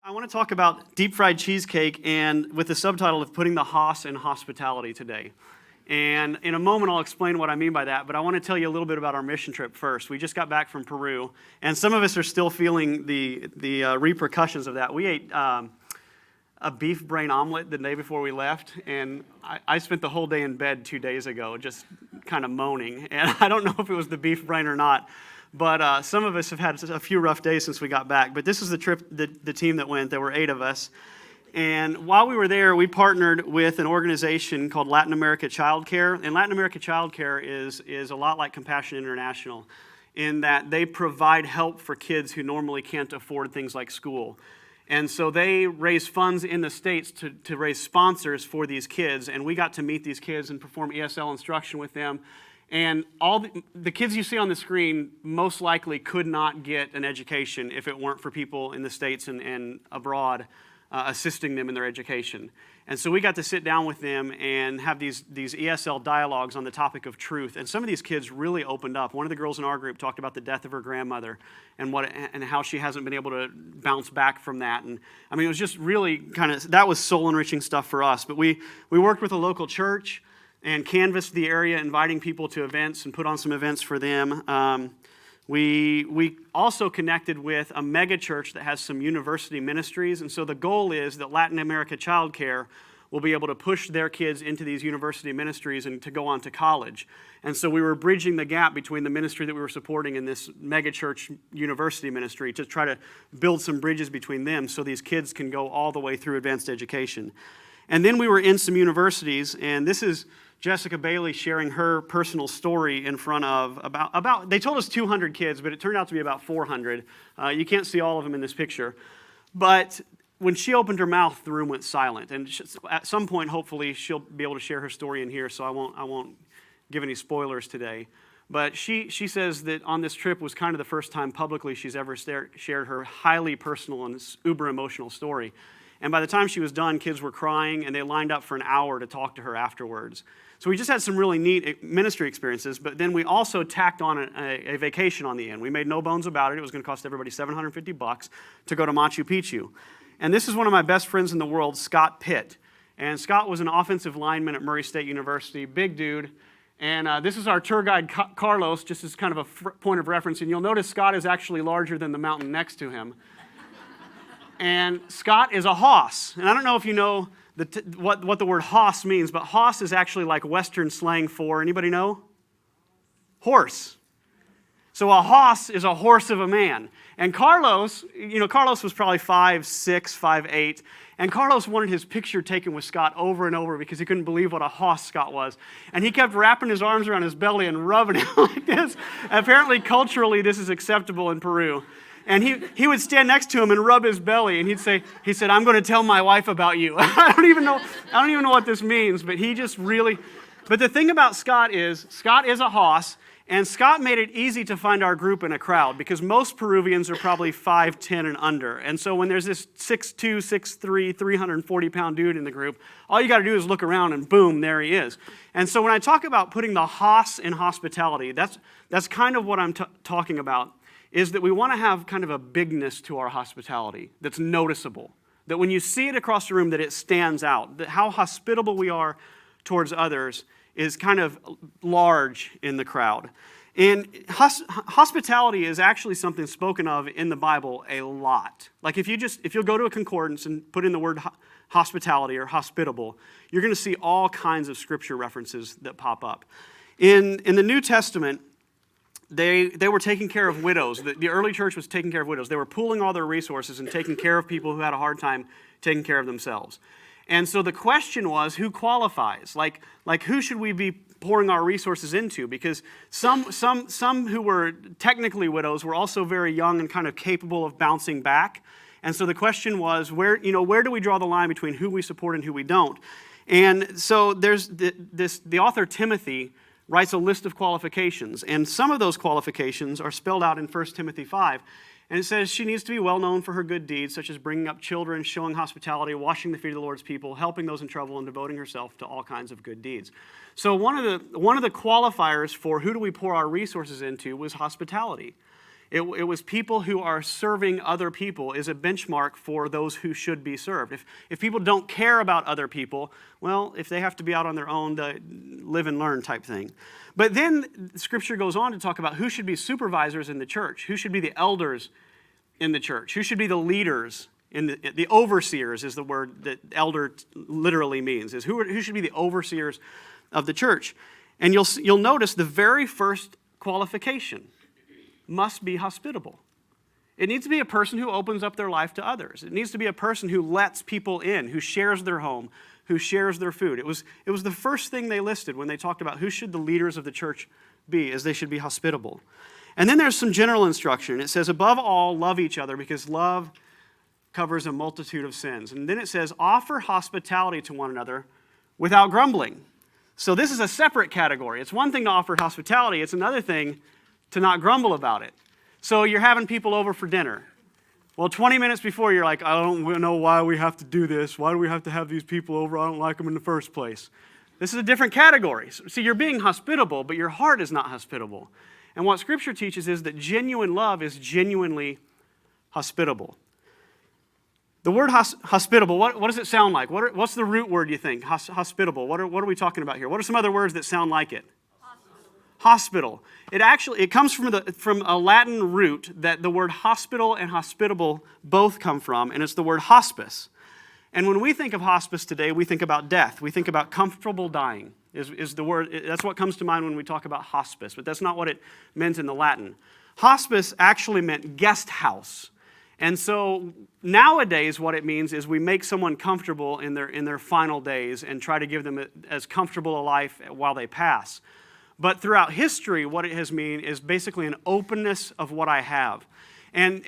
I want to talk about deep fried cheesecake and with the subtitle of putting the Hoss in hospitality today. And in a moment, I'll explain what I mean by that, but I want to tell you a little bit about our mission trip first. We just got back from Peru, and some of us are still feeling the repercussions of that. We ate a beef brain omelet the day before we left, and I spent the whole day in bed 2 days ago just kind of moaning. And I don't know if it was the beef brain or not, but some of us have had a few rough days since we got back. But this is the trip, the team that went. There were 8 of us. And while we were there, we partnered with an organization called Latin America Child Care. And Latin America Child Care is a lot like Compassion International in that they provide help for kids who normally can't afford things like school. And so they raise funds in the States to raise sponsors for these kids. And we got to meet these kids and perform ESL instruction with them. And all the kids you see on the screen most likely could not get an education if it weren't for people in the States and abroad assisting them in their education. And so we got to sit down with them and have these ESL dialogues on the topic of truth. And some of these kids really opened up. One of the girls in our group talked about the death of her grandmother and how she hasn't been able to bounce back from that. And I mean, it was just really that was soul-enriching stuff for us. But we worked with a local church and canvassed the area, inviting people to events and put on some events for them. We also connected with a mega church that has some university ministries, and so the goal is that Latin America Child Care will be able to push their kids into these university ministries and to go on to college. And so we were bridging the gap between the ministry that we were supporting and this mega church university ministry to try to build some bridges between them so these kids can go all the way through advanced education. And then we were in some universities, and this is Jessica Bailey sharing her personal story in front of about they told us 200 kids, but it turned out to be about 400. You can't see all of them in this picture. But when she opened her mouth, the room went silent. And at some point, hopefully, she'll be able to share her story in here, so I won't give any spoilers today. But she says that on this trip was kind of the first time publicly she's ever shared her highly personal and uber emotional story. And by the time she was done, kids were crying, and they lined up for an hour to talk to her afterwards. So we just had some really neat ministry experiences, but then we also tacked on a vacation on the end. We made no bones about it. It was going to cost everybody $750 to go to Machu Picchu. And this is one of my best friends in the world, Scott Pitt. And Scott was an offensive lineman at Murray State University, big dude. And this is our tour guide, Carlos, just as kind of a point of reference. And you'll notice Scott is actually larger than the mountain next to him. And Scott is a hoss. And I don't know if you know what the word hoss means, but hoss is actually like Western slang for, anybody know? Horse. So a hoss is a horse of a man. And Carlos was probably 5'6", 5'8", and Carlos wanted his picture taken with Scott over and over because he couldn't believe what a hoss Scott was. And he kept wrapping his arms around his belly and rubbing it like this. Apparently, culturally, this is acceptable in Peru. And he would stand next to him and rub his belly, and he said, "I'm going to tell my wife about you." I don't even know what this means, but he just really. But the thing about Scott is a hoss, and Scott made it easy to find our group in a crowd because most Peruvians are probably 5'10" and under. And so when there's this 6'2", 6'3", 340-pound dude in the group, all you got to do is look around, and boom, there he is. And so when I talk about putting the hoss in hospitality, that's kind of what I'm talking about. Is that we want to have kind of a bigness to our hospitality that's noticeable. That when you see it across the room, that it stands out. That how hospitable we are towards others is kind of large in the crowd. And hospitality is actually something spoken of in the Bible a lot. Like if you'll go to a concordance and put in the word hospitality or hospitable, you're going to see all kinds of scripture references that pop up. In the New Testament, They were taking care of widows. The early church was taking care of widows. They were pooling all their resources and taking care of people who had a hard time taking care of themselves. And so the question was, who qualifies? Like who should we be pouring our resources into? Because some who were technically widows were also very young and kind of capable of bouncing back. And so the question was, where do we draw the line between who we support and who we don't? And so there's the author Timothy writes a list of qualifications, and some of those qualifications are spelled out in 1 Timothy 5. And it says she needs to be well known for her good deeds, such as bringing up children, showing hospitality, washing the feet of the Lord's people, helping those in trouble, and devoting herself to all kinds of good deeds. So one of the qualifiers for who do we pour our resources into was hospitality. It was people who are serving other people is a benchmark for those who should be served. If people don't care about other people, well, if they have to be out on their own, the live and learn type thing. But then Scripture goes on to talk about who should be supervisors in the church, who should be the elders in the church, who should be the leaders. The overseers is the word that elder literally means, is who should be the overseers of the church. And you'll notice the very first qualification must be hospitable. It needs to be a person who opens up their life to others. It needs to be a person who lets people in, who shares their home, who shares their food. It was the first thing they listed when they talked about who should the leaders of the church be, is they should be hospitable. And then there's some general instruction. It says, above all, love each other, because love covers a multitude of sins. And then it says, offer hospitality to one another without grumbling. So this is a separate category. It's one thing to offer hospitality. It's another thing to not grumble about it. So you're having people over for dinner. Well, 20 minutes before, you're like, I don't know why we have to do this. Why do we have to have these people over? I don't like them in the first place. This is a different category. See, you're being hospitable, but your heart is not hospitable. And what Scripture teaches is that genuine love is genuinely hospitable. The word hospitable, what does it sound like? What's the root word, you think? Hospitable. What are we talking about here? What are some other words that sound like it? Hospital. It comes from a Latin root that the word hospital and hospitable both come from, and it's the word hospice. And when we think of hospice today, we think about death. We think about comfortable dying is the word. That's what comes to mind when we talk about hospice, but that's not what it meant in the Latin. Hospice actually meant guest house. And so nowadays what it means is we make someone comfortable in their final days and try to give them as comfortable a life while they pass. But throughout history, what it has meant is basically an openness of what I have. And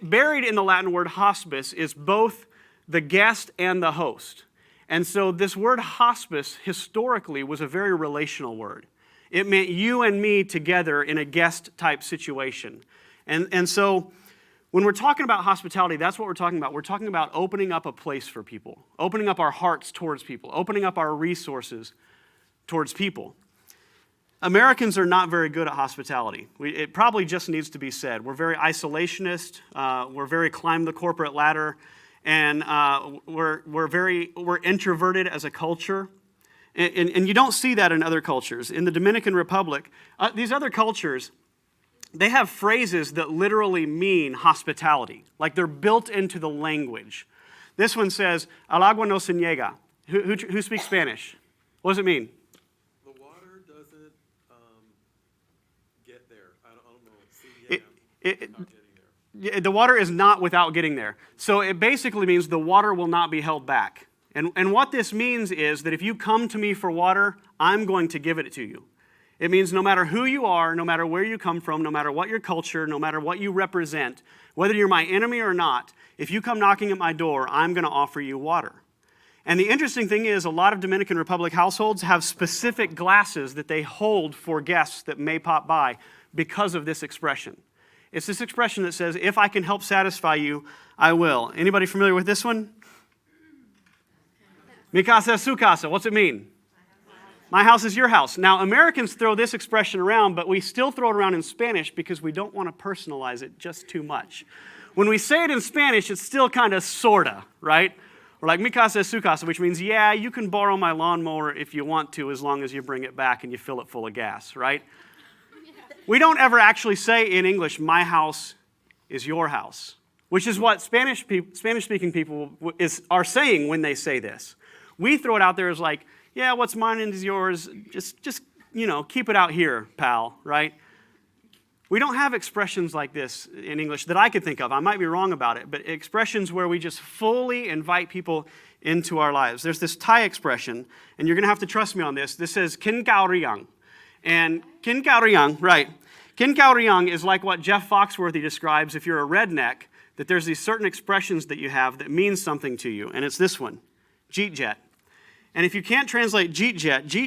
buried in the Latin word hospice is both the guest and the host. And so this word hospice historically was a very relational word. It meant you and me together in a guest type situation. And so when we're talking about hospitality, that's what we're talking about. We're talking about opening up a place for people, opening up our hearts towards people, opening up our resources towards people. Americans are not very good at hospitality. It probably just needs to be said. We're very isolationist. We're very climb the corporate ladder, and we're introverted as a culture. And you don't see that in other cultures. In the Dominican Republic, these other cultures, they have phrases that literally mean hospitality, like they're built into the language. This one says, "Al agua no se niega." Who speaks Spanish? What does it mean? The water doesn't get there. I don't know. The water is not without getting there. So it basically means the water will not be held back. And what this means is that if you come to me for water, I'm going to give it to you. It means no matter who you are, no matter where you come from, no matter what your culture, no matter what you represent, whether you're my enemy or not, if you come knocking at my door, I'm going to offer you water. And the interesting thing is a lot of Dominican Republic households have specific glasses that they hold for guests that may pop by because of this expression. It's this expression that says, if I can help satisfy you, I will. Anybody familiar with this one? Mi casa es su casa. What's it mean? My house is your house. Now, Americans throw this expression around, but we still throw it around in Spanish because we don't want to personalize it just too much. When we say it in Spanish, it's still kind of sorta, right? We're like, mi casa es su casa, which means, yeah, you can borrow my lawnmower if you want to, as long as you bring it back and you fill it full of gas, right? We don't ever actually say in English, my house is your house, which is what Spanish-speaking people are saying when they say this. We throw it out there as like, yeah, what's mine is yours. Just keep it out here, pal, right? We don't have expressions like this in English that I could think of. I might be wrong about it, but expressions where we just fully invite people into our lives. There's this Thai expression, and you're going to have to trust me on this. This says, kin kao riang. And kin kao riang, right. Kin kao riang is like what Jeff Foxworthy describes if you're a redneck, that there's these certain expressions that you have that mean something to you, and it's this one, jeet jet. And if you can't translate jeet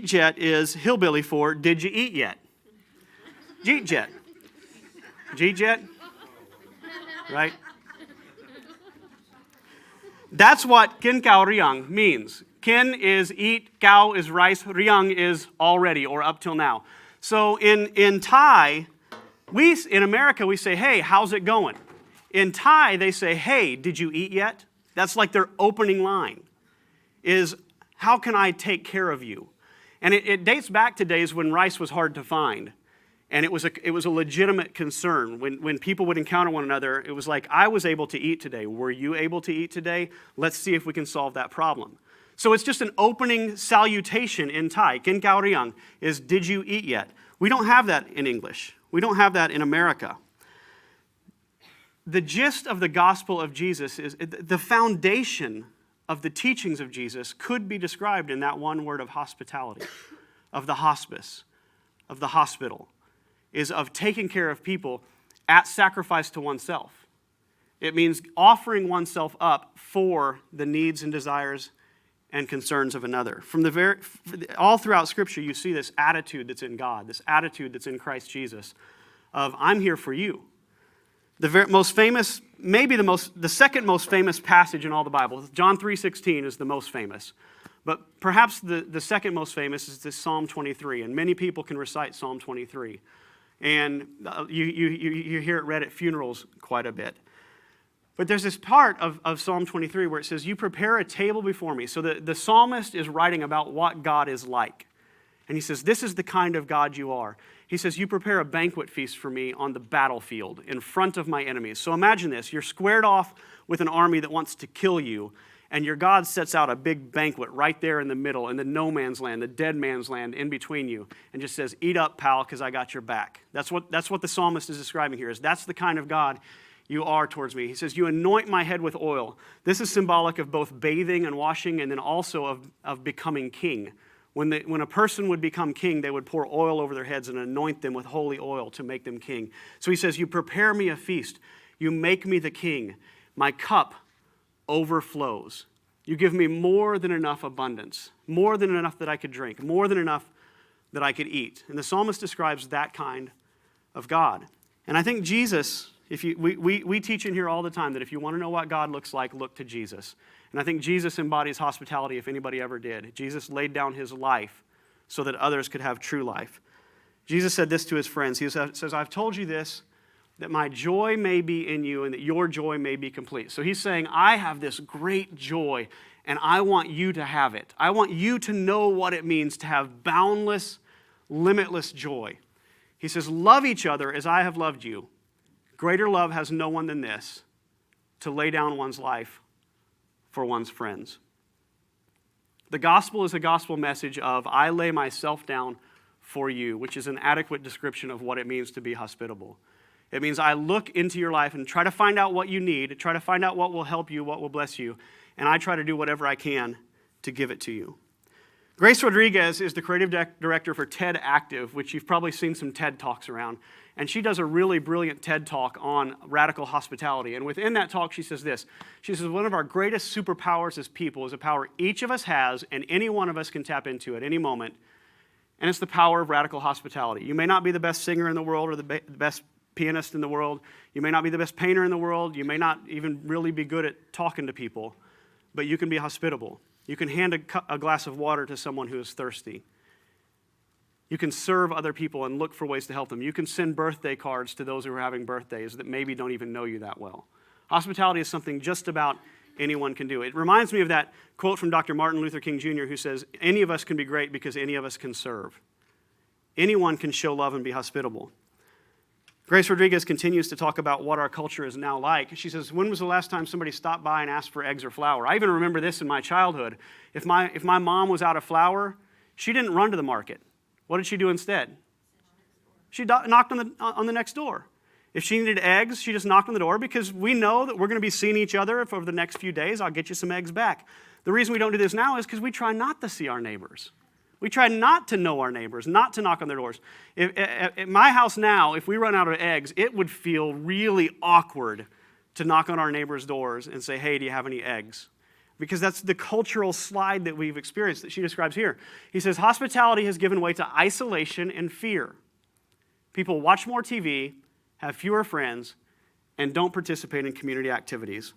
jet is hillbilly for did you eat yet? Jeet jet. Jeet jet? Right? That's what kin kao riang means. Kin is eat, kao is rice, riang is already or up till now. So in Thai, In America, we say, hey, how's it going? In Thai, they say, hey, did you eat yet? That's like their opening line, is how can I take care of you? And it dates back to days when rice was hard to find. And it was a legitimate concern. When people would encounter one another, it was like, I was able to eat today. Were you able to eat today? Let's see if we can solve that problem. So it's just an opening salutation in Thai. Kin kao riang is, did you eat yet? We don't have that in English. We don't have that in America. The gist of the gospel of Jesus is, the foundation of the teachings of Jesus could be described in that one word of hospitality, of the hospice, of the hospital, is of taking care of people at sacrifice to oneself. It means offering oneself up for the needs and desires and concerns of another. All throughout Scripture, you see this attitude that's in God, this attitude that's in Christ Jesus, of I'm here for you. The most famous, maybe the second most famous passage in all the Bible, John 3:16 is the most famous. But perhaps the second most famous is this Psalm 23, and many people can recite Psalm 23. And you hear it read at funerals quite a bit. But there's this part of Psalm 23 where it says, you prepare a table before me. So the psalmist is writing about what God is like. And he says, this is the kind of God you are. He says, you prepare a banquet feast for me on the battlefield in front of my enemies. So imagine this. You're squared off with an army that wants to kill you, and your God sets out a big banquet right there in the middle, in the no man's land, the dead man's land in between you, and just says, eat up, pal, because I got your back. That's what the psalmist is describing here, is that's the kind of God you are towards me. He says, you anoint my head with oil. This is symbolic of both bathing and washing, and then also of becoming king. When a person would become king, they would pour oil over their heads and anoint them with holy oil to make them king. So he says, you prepare me a feast. You make me the king. My cup overflows. You give me more than enough abundance, more than enough that I could drink, more than enough that I could eat. And the psalmist describes that kind of God. And I think Jesus, we teach in here all the time that if you want to know what God looks like, look to Jesus. And I think Jesus embodies hospitality if anybody ever did. Jesus laid down his life so that others could have true life. Jesus said this to his friends. He says, I've told you this, that my joy may be in you and that your joy may be complete. So he's saying, I have this great joy and I want you to have it. I want you to know what it means to have boundless, limitless joy. He says, love each other as I have loved you. Greater love has no one than this, to lay down one's life for one's friends. The gospel is a gospel message of I lay myself down for you, which is an adequate description of what it means to be hospitable. It means I look into your life and try to find out what you need, try to find out what will help you, what will bless you, and I try to do whatever I can to give it to you. Grace Rodriguez is the creative director for TED Active, which you've probably seen some TED Talks around. And she does a really brilliant TED Talk on radical hospitality. And within that talk, she says this. She says, one of our greatest superpowers as people is a power each of us has, and any one of us can tap into at any moment. And it's the power of radical hospitality. You may not be the best singer in the world or the best pianist in the world. You may not be the best painter in the world. You may not even really be good at talking to people. But you can be hospitable. You can hand a glass of water to someone who is thirsty. You can serve other people and look for ways to help them. You can send birthday cards to those who are having birthdays that maybe don't even know you that well. Hospitality is something just about anyone can do. It reminds me of that quote from Dr. Martin Luther King Jr. who says, any of us can be great because any of us can serve. Anyone can show love and be hospitable. Grace Rodriguez continues to talk about what our culture is now like. She says, when was the last time somebody stopped by and asked for eggs or flour? I even remember this in my childhood. If my mom was out of flour, she didn't run to the market. What did she do instead? She knocked on the next door. If she needed eggs, she just knocked on the door because we know that we're going to be seeing each other over the next few days. I'll get you some eggs back. The reason we don't do this now is because we try not to see our neighbors. We try not to know our neighbors, not to knock on their doors. At my house now, if we run out of eggs, it would feel really awkward to knock on our neighbors' doors and say, hey, do you have any eggs? Because that's the cultural slide that we've experienced that she describes here. He says, hospitality has given way to isolation and fear. People watch more TV, have fewer friends, and don't participate in community activities.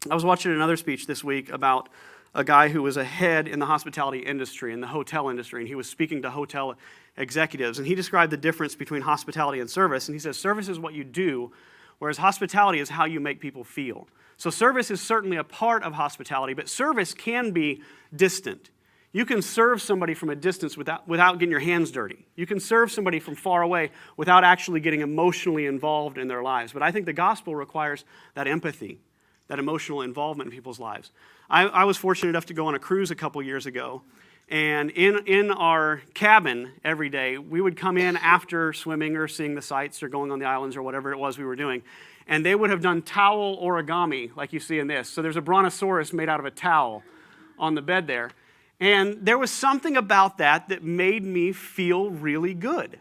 I was watching another speech this week about a guy who was a head in the hospitality industry, in the hotel industry, and he was speaking to hotel executives. And he described the difference between hospitality and service. And he says, service is what you do, whereas hospitality is how you make people feel. So service is certainly a part of hospitality, but service can be distant. You can serve somebody from a distance without getting your hands dirty. You can serve somebody from far away without actually getting emotionally involved in their lives. But I think the gospel requires that empathy, that emotional involvement in people's lives. I was fortunate enough to go on a cruise a couple years ago, and in our cabin every day, we would come in after swimming or seeing the sights or going on the islands or whatever it was we were doing, and they would have done towel origami like you see in this. So there's a brontosaurus made out of a towel on the bed there. And there was something about that made me feel really good.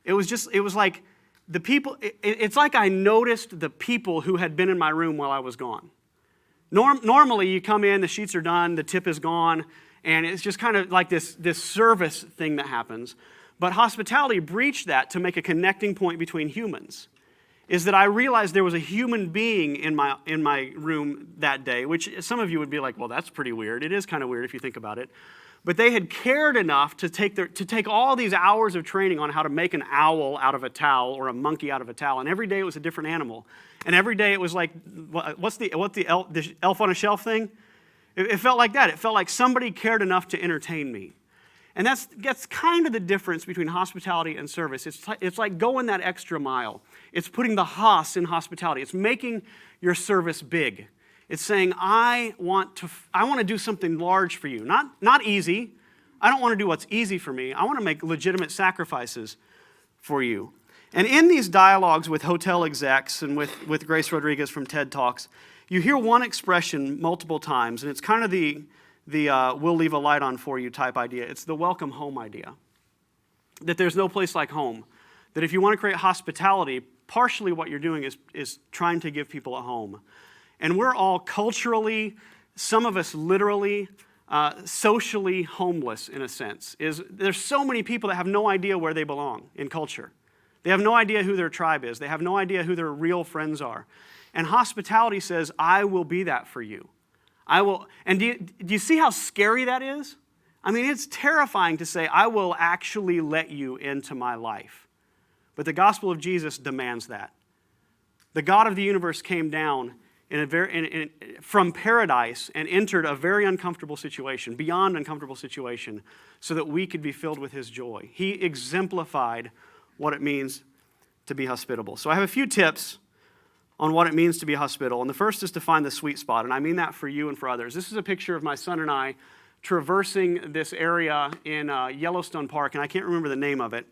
It was like the people, it's like I noticed the people who had been in my room while I was gone. Normally you come in, the sheets are done, the tip is gone, and it's just kind of like this service thing that happens. But hospitality breached that to make a connecting point between humans. Is that I realized there was a human being in my room that day, which some of you would be like, well, that's pretty weird. It is kind of weird if you think about it. But they had cared enough to take all these hours of training on how to make an owl out of a towel or a monkey out of a towel. And every day it was a different animal. And every day it was like, what's the elf on a shelf thing? It felt like that. It felt like somebody cared enough to entertain me. And that's kind of the difference between hospitality and service. It's like going that extra mile. It's putting the Haas in hospitality. It's making your service big. It's saying, I want to do something large for you. Not easy. I don't want to do what's easy for me. I want to make legitimate sacrifices for you. And in these dialogues with hotel execs and with Grace Rodriguez from TED Talks, you hear one expression multiple times, and it's kind of the we'll leave a light on for you type idea. It's the welcome home idea. That there's no place like home. That if you want to create hospitality, partially what you're doing is trying to give people a home. And we're all culturally, some of us literally, socially homeless in a sense. There's so many people that have no idea where they belong in culture. They have no idea who their tribe is. They have no idea who their real friends are. And hospitality says, I will be that for you. I will. And do you see how scary that is? I mean, it's terrifying to say, I will actually let you into my life. But the gospel of Jesus demands that. The God of the universe came down from paradise and entered a very uncomfortable situation, beyond uncomfortable situation, so that we could be filled with his joy. He exemplified what it means to be hospitable. So I have a few tips on what it means to be hospitable. And the first is to find the sweet spot, and I mean that for you and for others. This is a picture of my son and I traversing this area in Yellowstone Park, and I can't remember the name of it,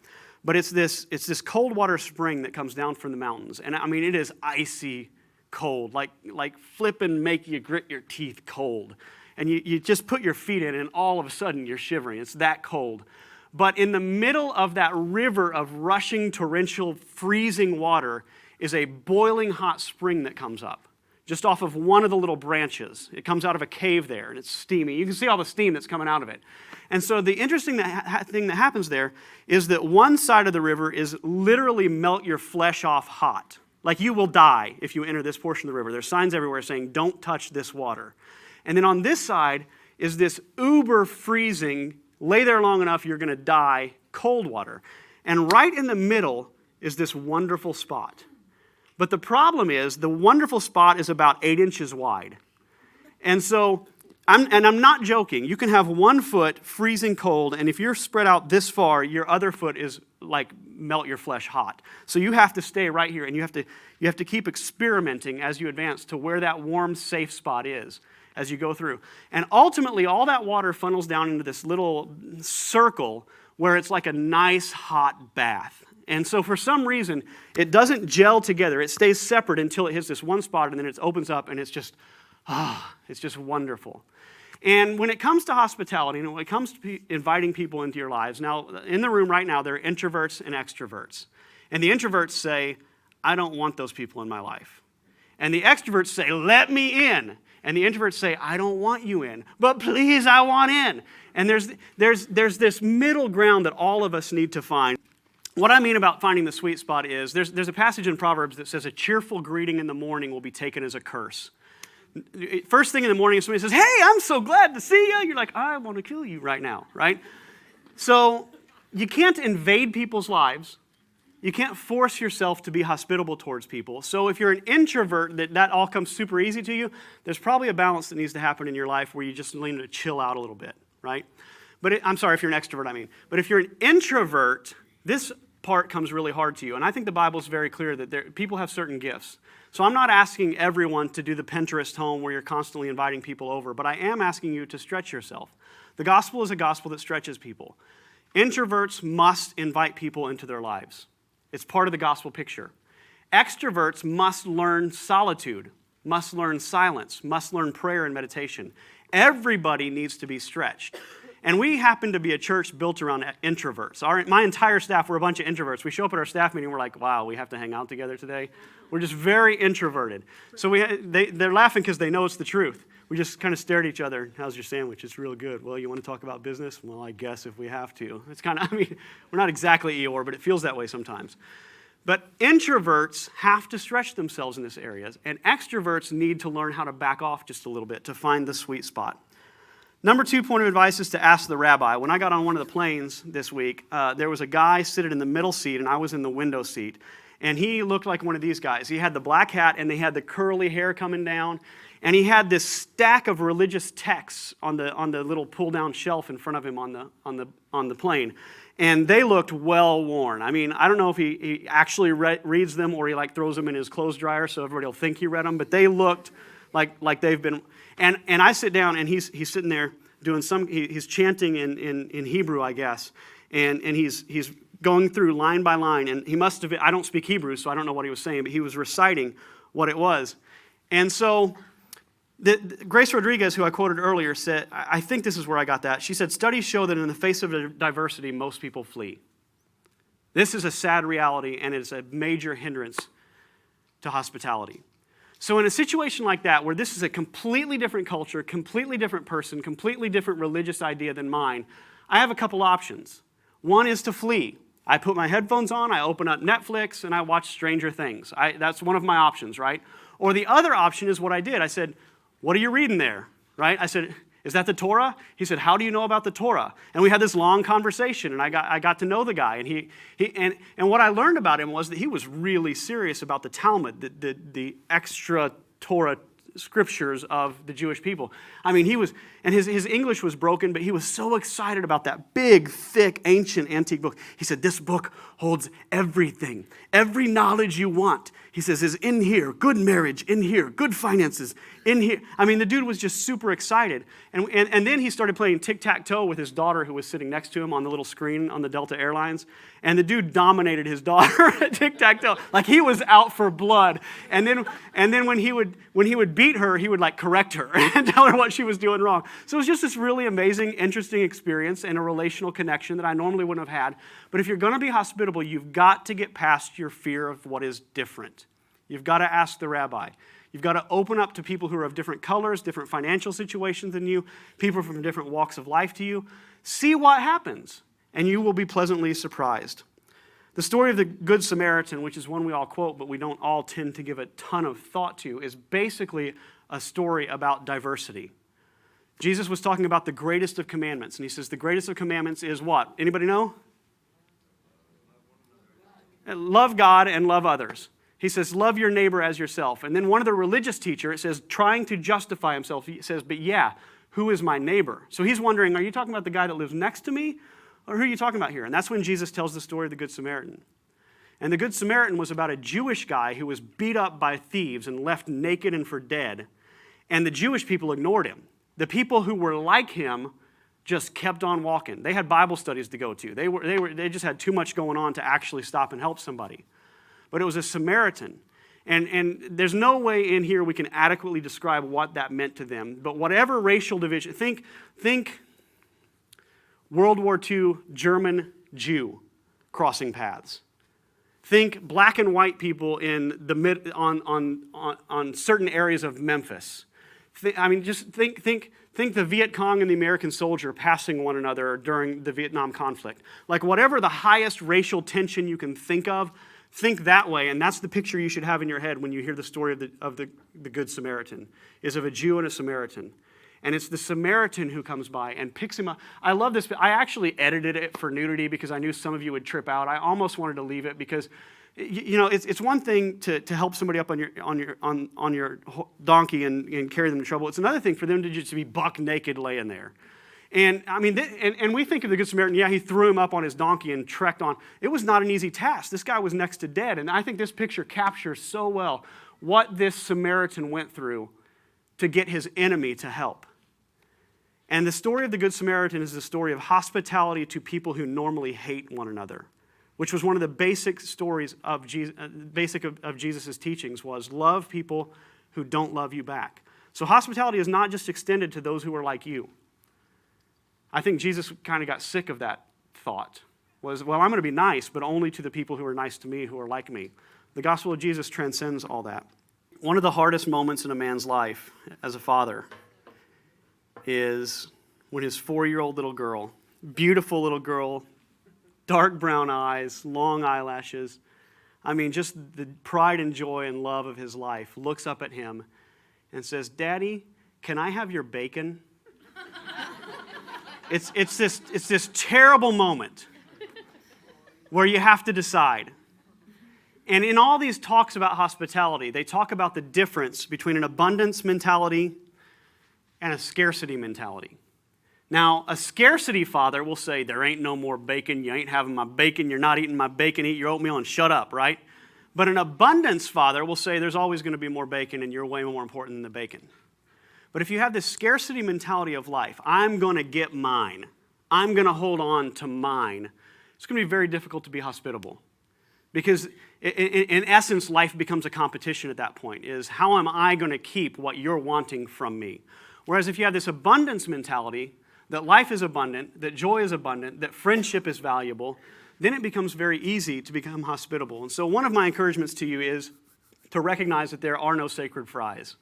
but it's this cold water spring that comes down from the mountains. And I mean, it is icy cold, like flipping make you grit your teeth cold. And you just put your feet in, and all of a sudden you're shivering. It's that cold. But in the middle of that river of rushing, torrential, freezing water is a boiling hot spring that comes up just off of one of the little branches. It comes out of a cave there, and it's steamy. You can see all the steam that's coming out of it. And so the interesting thing that happens there is that one side of the river is literally melt your flesh off hot. Like you will die if you enter this portion of the river. There's signs everywhere saying, don't touch this water. And then on this side is this uber freezing, lay there long enough, you're going to die, cold water. And right in the middle is this wonderful spot. But the problem is the wonderful spot is about 8 inches wide. And so, I'm not joking, you can have 1 foot freezing cold, and if you're spread out this far, your other foot is like melt your flesh hot. So you have to stay right here, and you have to keep experimenting as you advance to where that warm, safe spot is as you go through. And ultimately, all that water funnels down into this little circle where it's like a nice hot bath. And so for some reason, it doesn't gel together. It stays separate until it hits this one spot, and then it opens up, and it's just wonderful. And when it comes to hospitality, and when it comes to inviting people into your lives, now, in the room right now, there are introverts and extroverts. And the introverts say, I don't want those people in my life. And the extroverts say, let me in. And the introverts say, I don't want you in, but please, I want in. And there's this middle ground that all of us need to find. What I mean about finding the sweet spot is there's a passage in Proverbs that says a cheerful greeting in the morning will be taken as a curse. first thing in the morning, if somebody says, hey, I'm so glad to see you, you're like, I want to kill you right now, right? So you can't invade people's lives. You can't force yourself to be hospitable towards people. So if you're an introvert, that all comes super easy to you, there's probably a balance that needs to happen in your life where you just need to chill out a little bit, right? But I'm sorry, if you're an extrovert, I mean. But if you're an introvert, this part comes really hard to you. And I think the Bible is very clear that people have certain gifts. So I'm not asking everyone to do the Pinterest home where you're constantly inviting people over, but I am asking you to stretch yourself. The gospel is a gospel that stretches people. Introverts must invite people into their lives. It's part of the gospel picture. Extroverts must learn solitude, must learn silence, must learn prayer and meditation. Everybody needs to be stretched. And we happen to be a church built around introverts. My entire staff, we're a bunch of introverts. We show up at our staff meeting, we're like, wow, we have to hang out together today. We're just very introverted. So they're laughing because they know it's the truth. We just kind of stare at each other. How's your sandwich? It's real good. Well, you want to talk about business? Well, I guess if we have to. It's kind of, we're not exactly Eeyore, but it feels that way sometimes. But introverts have to stretch themselves in this area, and extroverts need to learn how to back off just a little bit to find the sweet spot. Number 2 point of advice is to ask the rabbi. When I got on one of the planes this week, there was a guy sitting in the middle seat, and I was in the window seat. And he looked like one of these guys. He had the black hat, and they had the curly hair coming down. And he had this stack of religious texts on the little pull-down shelf in front of him on the plane. And they looked well worn. I don't know if he actually reads them or he throws them in his clothes dryer so everybody will think he read them. But they looked like they've been. And I sit down, and he's sitting there doing he's chanting in Hebrew, I guess. And he's going through line by line. And he must have, I don't speak Hebrew, so I don't know what he was saying, but he was reciting what it was. And so Grace Rodriguez, who I quoted earlier, said, I think this is where I got that. She said, studies show that in the face of diversity, most people flee. This is a sad reality, and it is a major hindrance to hospitality. So in a situation like that, where this is a completely different culture, completely different person, completely different religious idea than mine, I have a couple options. One is to flee. I put my headphones on, I open up Netflix, and I watch Stranger Things. That's one of my options, right? Or the other option is what I did. I said, what are you reading there, right? I said, is that the Torah? He said, how do you know about the Torah? And we had this long conversation, and I got to know the guy. And and what I learned about him was that he was really serious about the Talmud, the extra Torah scriptures of the Jewish people. He was, and his English was broken, but he was so excited about that big, thick, ancient, antique book. He said, this book holds everything. Every knowledge you want, he says, is in here. Good marriage, in here. Good finances, in here. The dude was just super excited. And then he started playing tic-tac-toe with his daughter who was sitting next to him on the little screen on the Delta Airlines. And the dude dominated his daughter at tic-tac-toe. Like he was out for blood. And then when he would beat her, he would correct her and tell her what she was doing wrong. So it was just this really amazing, interesting experience and a relational connection that I normally wouldn't have had. But if you're going to be hospitable, you've got to get past your fear of what is different. You've got to ask the rabbi. You've got to open up to people who are of different colors, different financial situations than you, people from different walks of life to you. See what happens, and you will be pleasantly surprised. The story of the Good Samaritan, which is one we all quote, but we don't all tend to give a ton of thought to, is basically a story about diversity. Jesus was talking about the greatest of commandments, and he says the greatest of commandments is what? Anybody know? Love God and love others. He says, love your neighbor as yourself. And then one of the religious teachers, it says, trying to justify himself, he says, but yeah, who is my neighbor? So he's wondering, are you talking about the guy that lives next to me? Or who are you talking about here? And that's when Jesus tells the story of the Good Samaritan. And the Good Samaritan was about a Jewish guy who was beat up by thieves and left naked and for dead. And the Jewish people ignored him. The people who were like him just kept on walking. They had Bible studies to go to. They just had too much going on to actually stop and help somebody. But it was a Samaritan. And there's no way in here we can adequately describe what that meant to them. But whatever racial division, think World War II German Jew crossing paths. Think black and white people in the on certain areas of Memphis. Just think the Viet Cong and the American soldier passing one another during the Vietnam conflict. Whatever the highest racial tension you can think of, Think that way, and that's the picture you should have in your head when you hear the story of the Good Samaritan, is of a Jew and a Samaritan. And it's the Samaritan who comes by and picks him up. I love this. I actually edited it for nudity because I knew some of you would trip out. I almost wanted to leave it because, it's one thing to help somebody up on your donkey and carry them to trouble. It's another thing for them to just be buck naked laying there. And I mean, and we think of the Good Samaritan, yeah, he threw him up on his donkey and trekked on. It was not an easy task. This guy was next to dead. And I think this picture captures so well what this Samaritan went through to get his enemy to help. And the story of the Good Samaritan is the story of hospitality to people who normally hate one another, which was one of the basic stories of Jesus' teachings was love people who don't love you back. So hospitality is not just extended to those who are like you. I think Jesus kind of got sick of that thought. I'm going to be nice, but only to the people who are nice to me, who are like me. The gospel of Jesus transcends all that. One of the hardest moments in a man's life as a father is when his 4-year-old little girl, beautiful little girl, dark brown eyes, long eyelashes, I mean, just the pride and joy and love of his life, looks up at him and says, "Daddy, can I have your bacon?" It's this terrible moment where you have to decide. And in all these talks about hospitality, they talk about the difference between an abundance mentality and a scarcity mentality. Now, a scarcity father will say, there ain't no more bacon, you ain't having my bacon, you're not eating my bacon, eat your oatmeal and shut up, right? But an abundance father will say, there's always going to be more bacon and you're way more important than the bacon. But if you have this scarcity mentality of life, I'm going to get mine, I'm going to hold on to mine, it's going to be very difficult to be hospitable. Because in essence, life becomes a competition at that point, is how am I going to keep what you're wanting from me? Whereas if you have this abundance mentality, that life is abundant, that joy is abundant, that friendship is valuable, then it becomes very easy to become hospitable. And so one of my encouragements to you is to recognize that there are no sacred fries.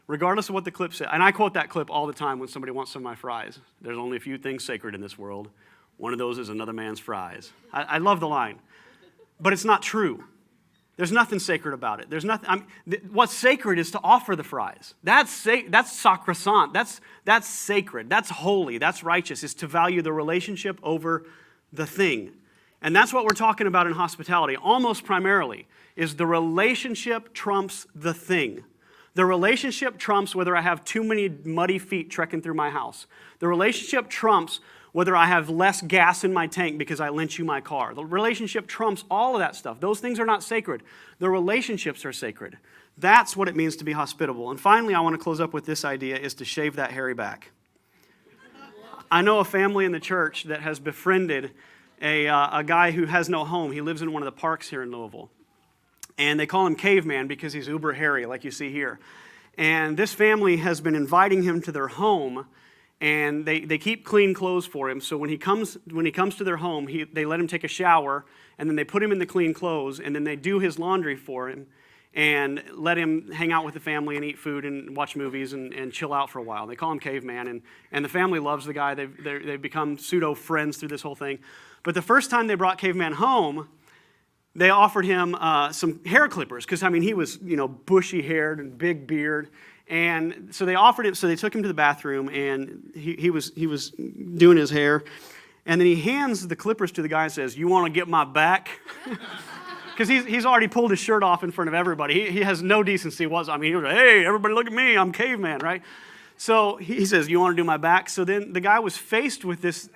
Regardless of what the clip says, and I quote that clip all the time when somebody wants some of my fries. There's only a few things sacred in this world. One of those is another man's fries. I love the line, but it's not true. There's nothing sacred about it. There's nothing. What's sacred is to offer the fries. That's sacrosanct. That's sacred. That's holy. That's righteous. Is to value the relationship over the thing, and that's what we're talking about in hospitality. Almost primarily, is the relationship trumps the thing. The relationship trumps whether I have too many muddy feet trekking through my house. The relationship trumps whether I have less gas in my tank because I lent you my car. The relationship trumps all of that stuff. Those things are not sacred. The relationships are sacred. That's what it means to be hospitable. And finally, I want to close up with this idea, is to shave that hairy back. I know a family in the church that has befriended a guy who has no home. He lives in one of the parks here in Louisville. And they call him Caveman because he's uber hairy, like you see here. And this family has been inviting him to their home, and they keep clean clothes for him. So when he comes to their home, they let him take a shower, and then they put him in the clean clothes, and then they do his laundry for him, and let him hang out with the family and eat food and watch movies and chill out for a while. They call him Caveman, and the family loves the guy. They've become pseudo-friends through this whole thing. But the first time they brought Caveman home, they offered him some hair clippers because, I mean, he was, bushy-haired and big beard. And so they took him to the bathroom, and he was doing his hair. And then he hands the clippers to the guy and says, "You want to get my back?" Because he's already pulled his shirt off in front of everybody. He has no decency. He was like, "Hey, everybody look at me, I'm Caveman," right? So he says, "You want to do my back?" So then the guy was faced with this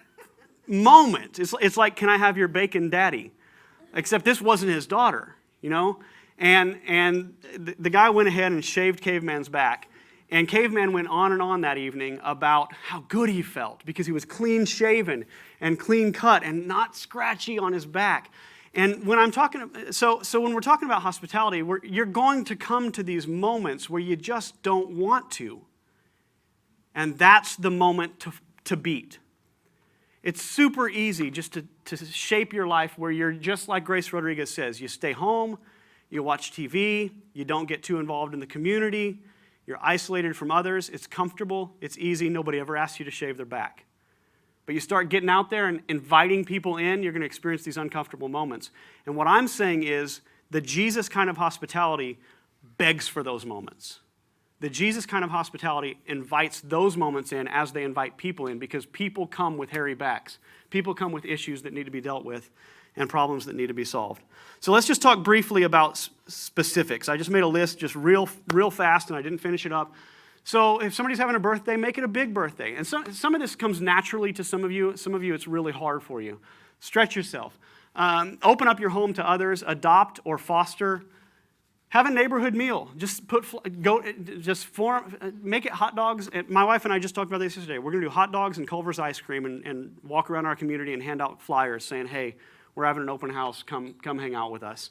moment. It's like, "Can I have your bacon, daddy?" Except this wasn't his daughter, And the guy went ahead and shaved Caveman's back. And Caveman went on and on that evening about how good he felt because he was clean shaven and clean cut and not scratchy on his back. And when I'm talking, so when we're talking about hospitality, you're going to come to these moments where you just don't want to. And that's the moment to beat. It's super easy just to shape your life where you're just like Grace Rodriguez says. You stay home, you watch TV, you don't get too involved in the community, you're isolated from others, it's comfortable, it's easy, nobody ever asks you to shave their back. But you start getting out there and inviting people in, you're going to experience these uncomfortable moments. And what I'm saying is The Jesus kind of hospitality begs for those moments. The Jesus kind of hospitality invites those moments in as they invite people in, because people come with hairy backs. People come with issues that need to be dealt with and problems that need to be solved. So let's just talk briefly about specifics. I just made a list just real fast, and I didn't finish it up. So if somebody's having a birthday, make it a big birthday. And some of this comes naturally to some of you. Some of you, it's really hard for you. Stretch yourself. Open up your home to others. Adopt or foster. Have a neighborhood meal. Make it hot dogs. My wife and I just talked about this yesterday. We're going to do hot dogs and Culver's ice cream and walk around our community and hand out flyers saying, hey, we're having an open house. Come hang out with us.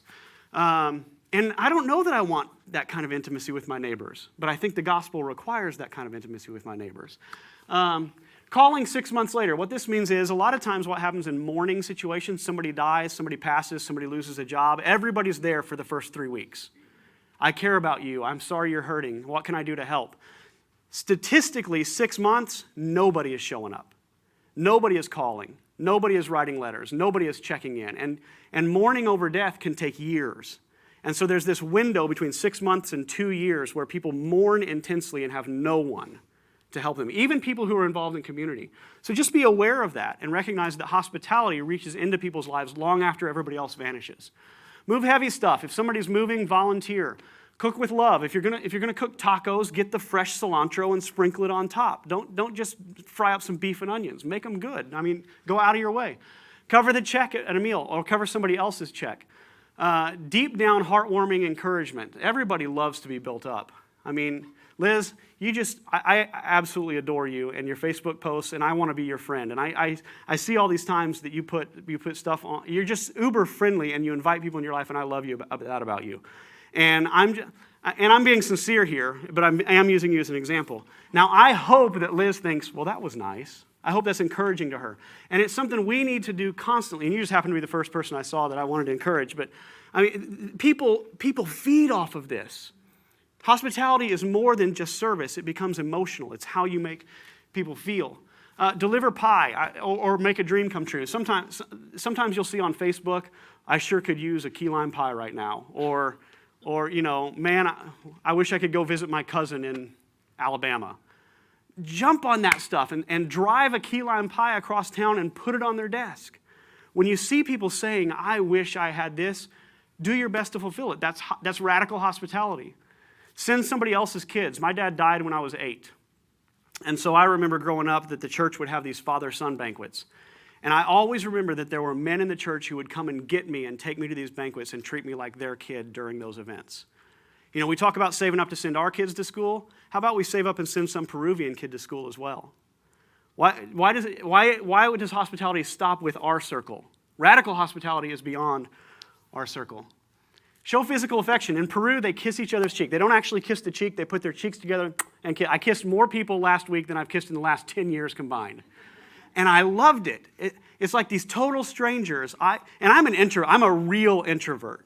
And I don't know that I want that kind of intimacy with my neighbors, but I think the gospel requires that kind of intimacy with my neighbors. Calling 6 months later. What this means is a lot of times what happens in mourning situations, somebody dies, somebody passes, somebody loses a job, everybody's there for the first 3 weeks. I care about you. I'm sorry you're hurting. What can I do to help? Statistically, 6 months, nobody is showing up. Nobody is calling. Nobody is writing letters. Nobody is checking in. And mourning over death can take years. And so there's this window between 6 months and 2 years where people mourn intensely and have no one to help them, even people who are involved in community. So just be aware of that and recognize that hospitality reaches into people's lives long after everybody else vanishes. Move heavy stuff. If somebody's moving, volunteer. Cook with love. If you're gonna cook tacos, get the fresh cilantro and sprinkle it on top. Don't just fry up some beef and onions. Make them good. I mean, go out of your way. Cover the check at a meal, or cover somebody else's check. Deep down, heartwarming encouragement. Everybody loves to be built up. I mean, Liz, I absolutely adore you and your Facebook posts, and I want to be your friend. And I see all these times that you put stuff on. You're just uber friendly, and you invite people in your life, and I love that about you. And I'm being sincere here, but I am using you as an example. Now, I hope that Liz thinks, well, that was nice. I hope that's encouraging to her. And it's something we need to do constantly. And you just happen to be the first person I saw that I wanted to encourage. But I mean, people feed off of this. Hospitality is more than just service. It becomes emotional. It's how you make people feel. Deliver pie or make a dream come true. Sometimes you'll see on Facebook, I sure could use a key lime pie right now. Or man, I wish I could go visit my cousin in Alabama. Jump on that stuff and drive a key lime pie across town and put it on their desk. When you see people saying, I wish I had this, do your best to fulfill it. That's radical hospitality. Send somebody else's kids. My dad died when I was 8. And so I remember growing up that the church would have these father-son banquets. And I always remember that there were men in the church who would come and get me and take me to these banquets and treat me like their kid during those events. You know, we talk about saving up to send our kids to school. How about we save up and send some Peruvian kid to school as well? Why does hospitality stop with our circle? Radical hospitality is beyond our circle. Show physical affection. In Peru, they kiss each other's cheek. They don't actually kiss the cheek. They put their cheeks together and kiss. I kissed more people last week than I've kissed in the last 10 years combined. And I loved it. It's like these total strangers. I'm a real introvert.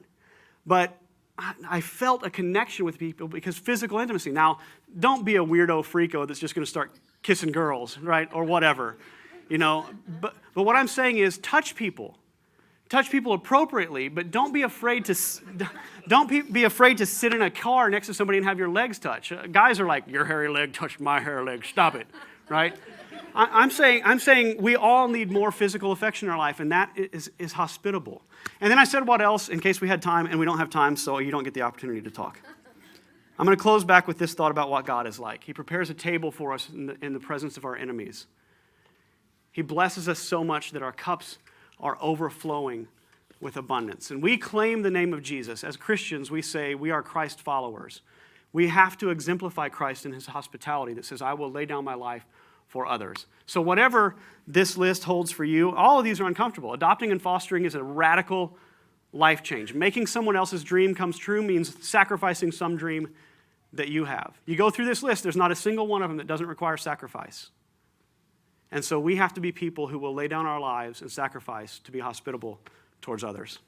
But I felt a connection with people because physical intimacy. Now, don't be a weirdo freako that's just going to start kissing girls, right, or whatever, But what I'm saying is, touch people appropriately, but don't be afraid to sit in a car next to somebody and have your legs touch. Guys are like, your hairy leg touched my hairy leg. Stop it, right? I'm saying we all need more physical affection in our life, and that is hospitable. And then I said what else in case we had time, and we don't have time, so you don't get the opportunity to talk. I'm going to close back with this thought about what God is like. He prepares a table for us in the presence of our enemies. He blesses us so much that our cups are overflowing with abundance. And we claim the name of Jesus. As Christians, we say we are Christ followers. We have to exemplify Christ in his hospitality that says, I will lay down my life for others. So whatever this list holds for you, all of these are uncomfortable. Adopting and fostering is a radical life change. Making someone else's dream comes true means sacrificing some dream that you have. You go through this list, there's not a single one of them that doesn't require sacrifice. And so we have to be people who will lay down our lives and sacrifice to be hospitable towards others.